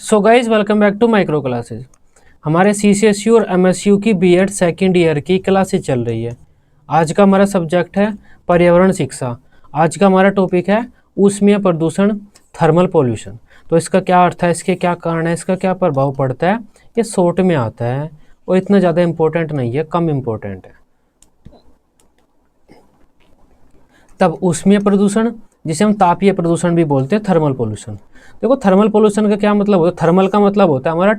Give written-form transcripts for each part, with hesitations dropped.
So guys welcome back to micro classes. हमारे CCSU और MSU की B.Ed सेकेंड ईयर की क्लासेज चल रही है। आज का हमारा सब्जेक्ट है पर्यावरण शिक्षा। आज का हमारा टॉपिक है ऊष्मीय प्रदूषण, थर्मल पोल्यूशन। तो इसका क्या अर्थ है, इसके क्या कारण है, इसका क्या प्रभाव पड़ता है, ये शॉर्ट में आता है और इतना ज़्यादा इम्पोर्टेंट नहीं है, कम इम्पोर्टेंट है। तब ऊष्मीय प्रदूषण, जिसे हम तापीय प्रदूषण भी बोलते हैं, थर्मल पोल्यूशन। देखो थर्मल पोल्यूशन का क्या मतलब होता है। थर्मल का मतलब होता है हमारा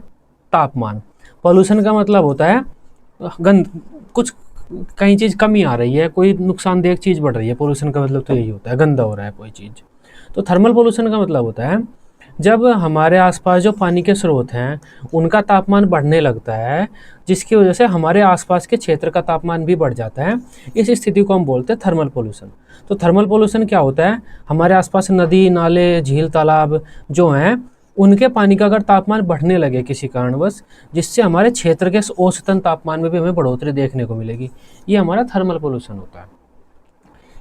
तापमान, पोल्यूशन का मतलब होता है गंद, कुछ कहीं चीज़ कमी आ रही है, कोई नुकसानदेह चीज़ बढ़ रही है। पोल्यूशन का मतलब तो यही होता है, गंदा हो रहा है कोई चीज़। तो थर्मल पोल्यूशन का मतलब होता है जब हमारे आसपास जो पानी के स्रोत हैं उनका तापमान बढ़ने लगता है, जिसकी वजह से हमारे आसपास के क्षेत्र का तापमान भी बढ़ जाता है। इस स्थिति को हम बोलते हैं थर्मल पोल्यूशन। तो थर्मल पोल्यूशन क्या होता है, हमारे आसपास नदी, नाले, झील, तालाब जो हैं उनके पानी का अगर तापमान बढ़ने लगे किसी कारणवश, जिससे हमारे क्षेत्र के औसतन तापमान में भी हमें बढ़ोतरी देखने को मिलेगी, ये हमारा थर्मल पोल्यूशन होता है।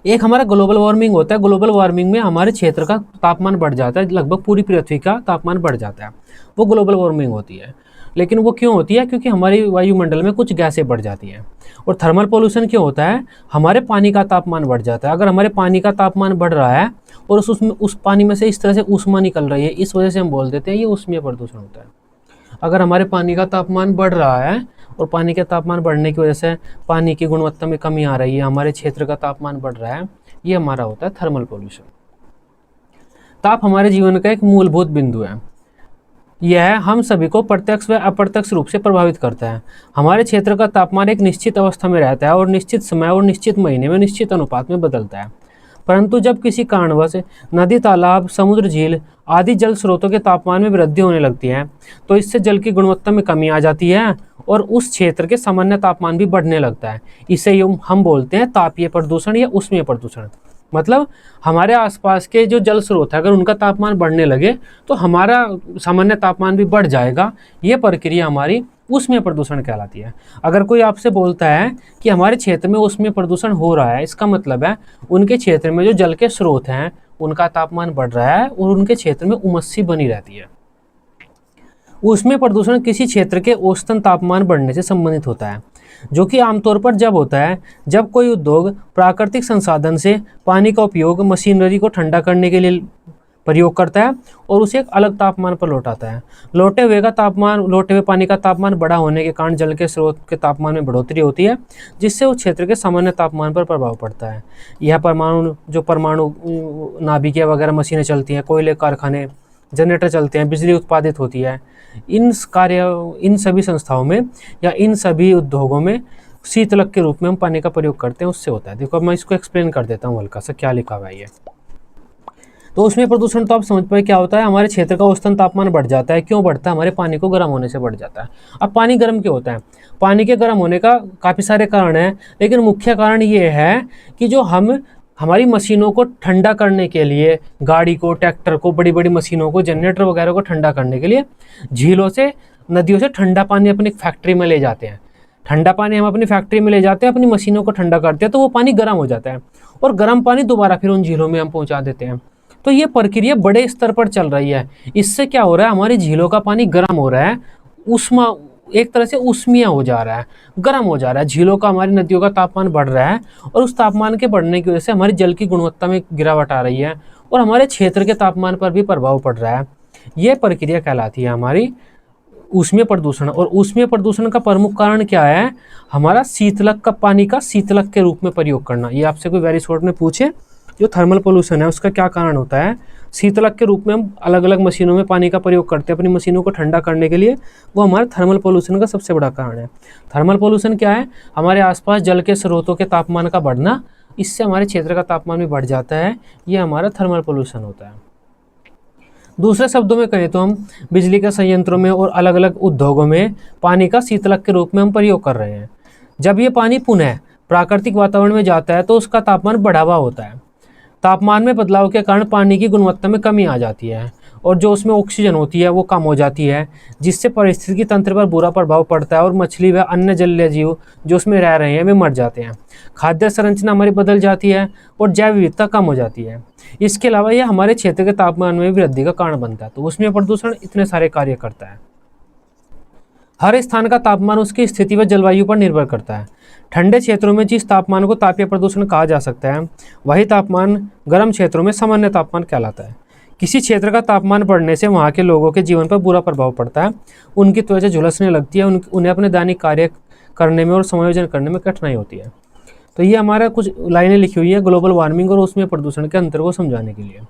एक हमारा ग्लोबल वार्मिंग होता है। ग्लोबल वार्मिंग में हमारे क्षेत्र का तापमान बढ़ जाता है, लगभग पूरी पृथ्वी का तापमान बढ़ जाता है, वो ग्लोबल वार्मिंग होती है। लेकिन वो क्यों होती है, क्योंकि हमारी वायुमंडल में कुछ गैसें बढ़ जाती हैं। और थर्मल पोल्यूशन क्यों होता है, हमारे पानी का तापमान बढ़ जाता है। अगर हमारे पानी का तापमान बढ़ रहा है और उस पानी में से इस तरह से ऊष्मा निकल रही है, इस वजह से हम बोल देते हैं ये ऊष्मीय प्रदूषण होता है। अगर हमारे पानी का तापमान बढ़ रहा है और पानी के तापमान बढ़ने की वजह से पानी की गुणवत्ता में कमी आ रही है, हमारे क्षेत्र का तापमान बढ़ रहा है, ये हमारा होता है थर्मल पोल्यूशन। ताप हमारे जीवन का एक मूलभूत बिंदु है। यह हम सभी को प्रत्यक्ष व अप्रत्यक्ष रूप से प्रभावित करता है। हमारे क्षेत्र का तापमान एक निश्चित अवस्था में रहता है और निश्चित समय और निश्चित महीने में निश्चित अनुपात में बदलता है। परंतु जब किसी कारणवश नदी, तालाब, समुद्र, झील आदि जल स्रोतों के तापमान में वृद्धि होने लगती है, तो इससे जल की गुणवत्ता में कमी आ जाती है और उस क्षेत्र के सामान्य तापमान भी बढ़ने लगता है। इसे हम बोलते हैं तापीय प्रदूषण या ऊष्मीय प्रदूषण। मतलब हमारे आसपास के जो जल स्रोत है, अगर उनका तापमान बढ़ने लगे तो हमारा सामान्य तापमान भी बढ़ जाएगा। ये प्रक्रिया हमारी ऊष्मीय प्रदूषण कहलाती है। अगर कोई आपसे बोलता है कि हमारे क्षेत्र में ऊष्मीय प्रदूषण हो रहा है, इसका मतलब है उनके क्षेत्र में जो जल के स्रोत हैं उनका तापमान बढ़ रहा है और उनके क्षेत्र में उमस बनी रहती है। ऊष्मीय प्रदूषण किसी क्षेत्र के औसतन तापमान बढ़ने से संबंधित होता है, जो कि आमतौर पर जब होता है जब कोई उद्योग प्राकृतिक संसाधन से पानी का उपयोग मशीनरी को ठंडा करने के लिए प्रयोग करता है और उसे एक अलग तापमान पर लौटाता है। लौटे हुए पानी का तापमान बढ़ा होने के कारण जल के स्रोत के तापमान में बढ़ोतरी होती है, जिससे उस क्षेत्र के सामान्य तापमान पर प्रभाव पड़ता है। यह परमाणु नाभिकीय वगैरह मशीनें चलती हैं, कोयले कारखाने, जनरेटर चलते हैं, बिजली उत्पादित होती है। इन सभी संस्थाओं में या इन सभी उद्योगों में शीतलक के रूप में हम पानी का प्रयोग करते हैं, उससे होता है। देखो अब मैं इसको एक्सप्लेन कर देता हूँ हल्का सा, क्या लिखा हुआ है ये। तो उसमें प्रदूषण तो आप समझ पाए क्या होता है, हमारे क्षेत्र का औसतन तापमान बढ़ जाता है। क्यों बढ़ता है, हमारे पानी को गर्म होने से बढ़ जाता है। अब पानी गर्म क्यों होता है, पानी के गर्म होने का काफ़ी सारे कारण हैं, लेकिन मुख्य कारण ये है कि जो हमारी मशीनों को ठंडा करने के लिए, गाड़ी को, ट्रैक्टर को, बड़ी बड़ी मशीनों को, जनरेटर वगैरह को ठंडा करने के लिए झीलों से, नदियों से ठंडा पानी अपनी फैक्ट्री में ले जाते हैं। ठंडा पानी हम अपनी फैक्ट्री में ले जाते हैं, अपनी मशीनों को ठंडा करते हैं, तो वो पानी गर्म हो जाता है और गर्म पानी दोबारा फिर उन झीलों में हम पहुंचा देते हैं। तो ये प्रक्रिया बड़े स्तर पर चल रही है। इससे क्या हो रहा है, हमारी झीलों का पानी गर्म हो रहा है, उष्मा एक तरह से ऊष्मीय हो जा रहा है, गर्म हो जा रहा है। झीलों का, हमारी नदियों का तापमान बढ़ रहा है और उस तापमान के बढ़ने की वजह से हमारी जल की गुणवत्ता में गिरावट आ रही है और हमारे क्षेत्र के तापमान पर भी प्रभाव पड़ रहा है। ये प्रक्रिया कहलाती है हमारी ऊष्मीय प्रदूषण। और ऊष्मीय प्रदूषण का प्रमुख कारण क्या है, हमारा शीतलक का पानी का शीतलक के रूप में प्रयोग करना। ये आपसे कोई वेरी शॉर्ट में पूछे, जो थर्मल पोल्यूशन है उसका क्या कारण होता है, शीतलक के रूप में हम अलग अलग मशीनों में पानी का प्रयोग करते हैं अपनी मशीनों को ठंडा करने के लिए, वो हमारे थर्मल पोल्यूशन का सबसे बड़ा कारण है। थर्मल पोल्यूशन क्या है, हमारे आसपास जल के स्रोतों के तापमान का बढ़ना, इससे हमारे क्षेत्र का तापमान भी बढ़ जाता है। ये हमारा थर्मल पोल्यूशन होता है। दूसरे शब्दों में कहें तो हम बिजली के संयंत्रों में और अलग अलग उद्योगों में पानी का शीतलक के रूप में हम प्रयोग कर रहे हैं। जब ये पानी पुनः प्राकृतिक वातावरण में जाता है तो उसका तापमान बढ़ा हुआ होता है। तापमान में बदलाव के कारण पानी की गुणवत्ता में कमी आ जाती है और जो उसमें ऑक्सीजन होती है वो कम हो जाती है, जिससे पारिस्थितिकी तंत्र पर बुरा प्रभाव पड़ता है और मछली व अन्य जलीय जीव जो उसमें रह रहे हैं वे मर जाते हैं। खाद्य संरचना हमारी बदल जाती है और जैव विविधता कम हो जाती है। इसके अलावा यह हमारे क्षेत्र के तापमान में वृद्धि का कारण बनता है। तो ऊष्मीय प्रदूषण इतने सारे कार्य करता है। हर स्थान का तापमान उसकी स्थिति व जलवायु पर निर्भर करता है। ठंडे क्षेत्रों में जिस तापमान को तापीय प्रदूषण कहा जा सकता है, वही तापमान गर्म क्षेत्रों में सामान्य तापमान कहलाता है। किसी क्षेत्र का तापमान बढ़ने से वहाँ के लोगों के जीवन पर बुरा प्रभाव पड़ता है। उनकी त्वचा झुलसने लगती है, उन्हें अपने दैनिक कार्य करने में और समायोजन करने में कठिनाई होती है। तो ये हमारा कुछ लाइनें लिखी हुई है ग्लोबल वार्मिंग और ऊष्मीय प्रदूषण के अंतर को समझाने के लिए।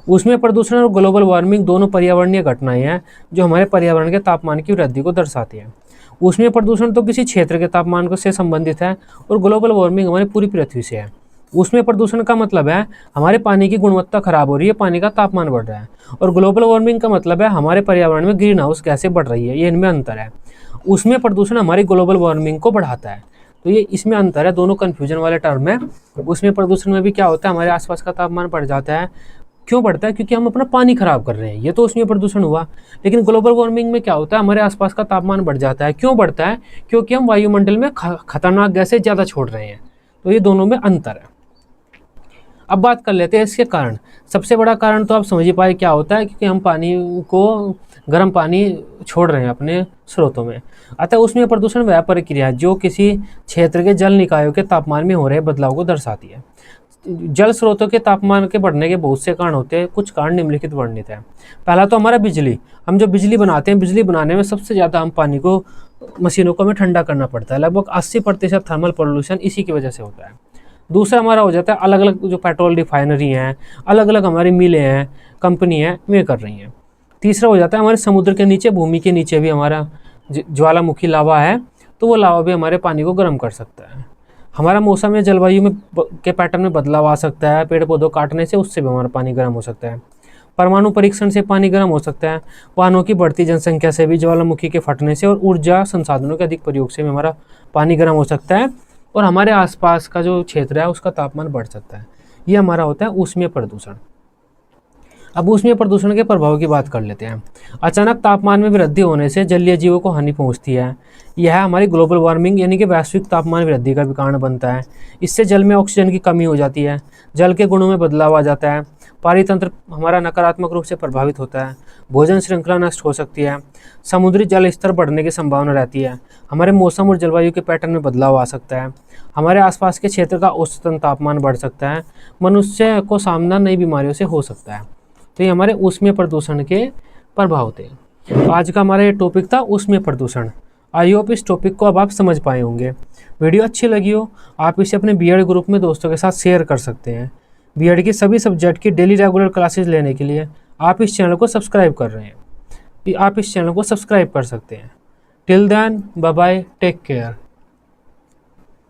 ऊष्मीय प्रदूषण और ग्लोबल वार्मिंग दोनों पर्यावरणीय घटनाएं हैं जो हमारे पर्यावरण के तापमान की वृद्धि को दर्शाती है। ऊष्मीय प्रदूषण तो किसी क्षेत्र के तापमान से संबंधित है और ग्लोबल वार्मिंग हमारी पूरी पृथ्वी से है। ऊष्मीय प्रदूषण का मतलब है हमारे पानी की गुणवत्ता खराब हो रही है, पानी का तापमान बढ़ रहा है, और ग्लोबल वार्मिंग का मतलब है हमारे पर्यावरण में ग्रीन हाउस गैसें बढ़ रही है। ये इनमें अंतर है। ऊष्मीय प्रदूषण हमारी ग्लोबल वार्मिंग को बढ़ाता है। तो ये इसमें अंतर है, दोनों कन्फ्यूजन वाले टर्म है। ऊष्मीय प्रदूषण में भी क्या होता है, हमारे आसपास का तापमान बढ़ जाता है। क्यों बढ़ता है? क्योंकि हम अपना पानी खराब कर रहे हैं, ये तो ऊष्मीय प्रदूषण हुआ। लेकिन ग्लोबल वार्मिंग में क्या होता है, हमारे आसपास का तापमान बढ़ जाता है। क्यों बढ़ता है? क्योंकि हम वायुमंडल में खतरनाक गैसें ज़्यादा छोड़ रहे हैं। तो ये दोनों में अंतर है। अब बात कर लेते हैं इसके कारण। सबसे बड़ा कारण तो आप समझ ही पाए क्या होता है, क्योंकि हम पानी को, गर्म पानी छोड़ रहे हैं अपने स्रोतों में। अतः ऊष्मीय प्रदूषण वह प्रक्रिया है जो किसी क्षेत्र के जल निकायों के तापमान में हो रहे बदलाव को दर्शाती है। जल स्रोतों के तापमान के बढ़ने के बहुत से कारण होते हैं। कुछ कारण निम्नलिखित वर्णित है। पहला तो हमारा बिजली। हम जो बिजली बनाते हैं, बिजली बनाने में सबसे ज़्यादा हम पानी को, मशीनों को हमें ठंडा करना पड़ता है। लगभग 80% थर्मल पॉल्यूशन इसी की वजह से होता है। दूसरा हमारा हो जाता है अलग अलग जो पेट्रोल रिफाइनरी हैं, अलग अलग हमारी मिलें हैं, कंपनी हैं, वे कर रही हैं। तीसरा हो जाता है हमारे समुद्र के नीचे, भूमि के नीचे भी हमारा ज्वालामुखी लावा है, तो वो लावा भी हमारे पानी को गर्म कर सकता है। हमारा मौसम या जलवायु में के पैटर्न में बदलाव आ सकता है। पेड़ पौधों काटने से उससे भी हमारा पानी गर्म हो सकता है। परमाणु परीक्षण से पानी गर्म हो सकता है। वाहनों की बढ़ती जनसंख्या से भी, ज्वालामुखी के फटने से और ऊर्जा संसाधनों के अधिक प्रयोग से भी हमारा पानी गर्म हो सकता है और हमारे आसपास का जो क्षेत्र है उसका तापमान बढ़ सकता है। ये हमारा होता है ऊष्मीय प्रदूषण। अब ऊष्मीय प्रदूषण के प्रभाव की बात कर लेते हैं। अचानक तापमान में वृद्धि होने से जलीय जीवों को हानि पहुंचती है। यह हमारी ग्लोबल वार्मिंग यानी कि वैश्विक तापमान वृद्धि का भी कारण बनता है। इससे जल में ऑक्सीजन की कमी हो जाती है, जल के गुणों में बदलाव आ जाता है, पारितंत्र हमारा नकारात्मक रूप से प्रभावित होता है, भोजन श्रृंखला नष्ट हो सकती है, समुद्री जल स्तर बढ़ने की संभावना रहती है, हमारे मौसम और जलवायु के पैटर्न में बदलाव आ सकता है, हमारे आसपास के क्षेत्र का औसतन तापमान बढ़ सकता है, मनुष्य को सामना नई बीमारियों से हो सकता है। तो ये हमारे ऊष्मीय प्रदूषण के प्रभाव थे। तो आज का हमारा ये टॉपिक था ऊष्मीय प्रदूषण। आई होप इस टॉपिक को अब आप समझ पाए होंगे। वीडियो अच्छी लगी हो, आप इसे अपने बीएड ग्रुप में दोस्तों के साथ शेयर कर सकते हैं। बीएड की सभी सब्जेक्ट की डेली रेगुलर क्लासेस लेने के लिए आप इस चैनल को सब्सक्राइब कर रहे हैं, आप इस चैनल को सब्सक्राइब कर सकते हैं। Till then, bye bye, take care.